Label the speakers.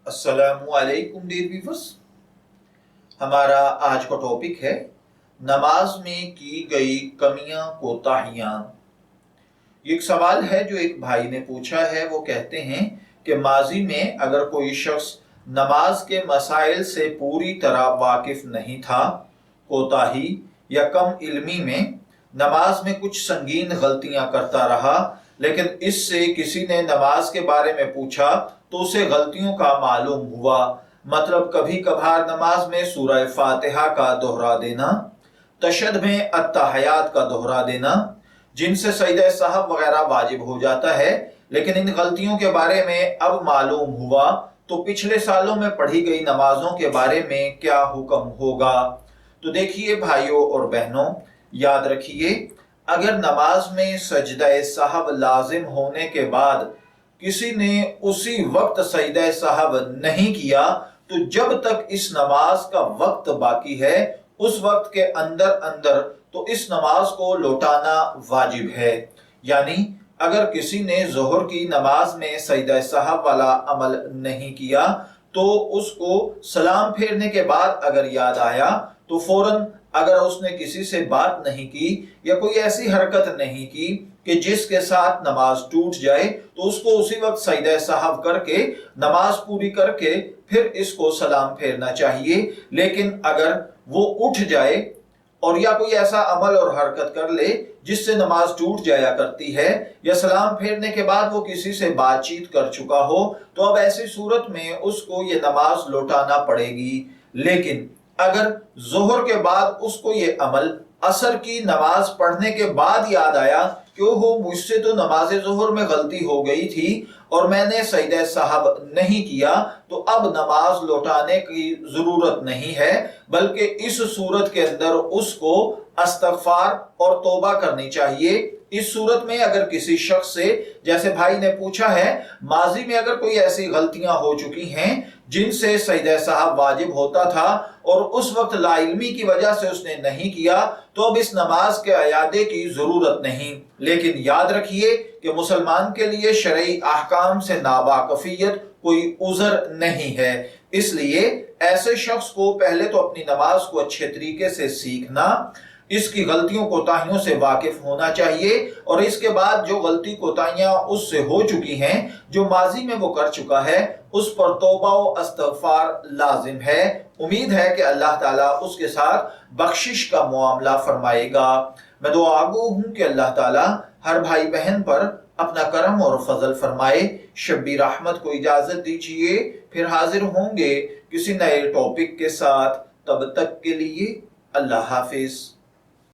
Speaker 1: अस्सलामुअलैकुम dear viewers. हमारा आज का टॉपिक है नमाज में की गई कमियां कोताहियां। एक सवाल है जो एक भाई ने पूछा है। वो कहते हैं कि माजी में अगर कोई शख्स नमाज के मसाइल से पूरी तरह वाकिफ नहीं था, कोताही या कम इल्मी में नमाज में कुछ संगीन गलतियां करता रहा, लेकिन इससे किसी ने नमाज के बारे में पूछा तो उसे गलतियों का मालूम हुआ। मतलब कभी कभार नमाज में सूरह फातिहा का दोहरा देना, तशहद में अत्तहियात का दोहरा देना, जिनसे सजदा सहव वगैरह वाजिब हो जाता है, लेकिन इन गलतियों के बारे में अब मालूम हुआ तो पिछले सालों में पढ़ी गई नमाजों के बारे में क्या हुक्म होगा। तो देखिए भाइयों और बहनों, याद रखिए, अगर नमाज में सजदा सहव लाजिम होने के बाद किसी ने उसी वक्त सजदा सहव नहीं किया तो जब तक इस नमाज का वक्त बाकी है उस वक्त के अंदर अंदर तो इस नमाज को लौटाना वाजिब है। यानी अगर किसी ने जोहर की नमाज में सजदा सहव वाला अमल नहीं किया तो उसको सलाम फेरने के बाद अगर याद आया तो फौरन, अगर उसने किसी से बात नहीं की या कोई ऐसी हरकत नहीं की कि जिसके साथ नमाज टूट जाए, तो उसको उसी वक्त सजदा सहव करके नमाज पूरी करके फिर इसको सलाम फेरना चाहिए। लेकिन अगर वो उठ जाए और या कोई ऐसा अमल और हरकत कर ले जिससे नमाज टूट जाया करती है, या सलाम फेरने के बाद वो किसी से बातचीत कर चुका हो, तो अब ऐसी सूरत में उसको ये नमाज लौटाना पड़ेगी। लेकिन अगर जोहर के बाद उसको ये अमल असर की नमाज पढ़ने के बाद याद आया कि ओहो, मुझसे तो नमाज जोहर में गलती हो गई थी और मैंने सजदा सहव नहीं किया, तो अब नमाज लौटाने की जरूरत नहीं है, बल्कि इस सूरत के अंदर उसको इस्तगफार और तौबा करनी चाहिए। इस सूरत में अगर किसी शख्स से, जैसे भाई ने पूछा है, माजी में अगर कोई ऐसी गलतियां हो चुकी हैं जिनसे सजदा सहव वाजिब होता था और उस वक्त लाइल्मी की वजह से उसने नहीं किया, तो अब इस नमाज के अयादे की जरूरत नहीं। लेकिन याद रखिए कि मुसलमान के लिए शरई अहकाम से नावाकफियत कोई उज़र नहीं है। इसलिए ऐसे शख्स को पहले तो अपनी नमाज को अच्छे तरीके से सीखना, इसकी गलतियों कोताहियों से वाकिफ होना चाहिए, और इसके बाद जो गलती कोताहियां उससे हो चुकी हैं, जो माजी में वो कर चुका है, उस पर तौबा और इस्तगफार लाजिम है। उम्मीद है कि अल्लाह ताला उसके साथ बख्शिश का मुआमला फरमाएगा। मैं दुआगो हूं कि अल्लाह ताला हर भाई बहन पर अपना करम और फजल फरमाए। शब्बीर अहमद को इजाजत दीजिए, फिर हाजिर होंगे किसी नए टॉपिक के साथ। तब तक के लिए अल्लाह हाफिज।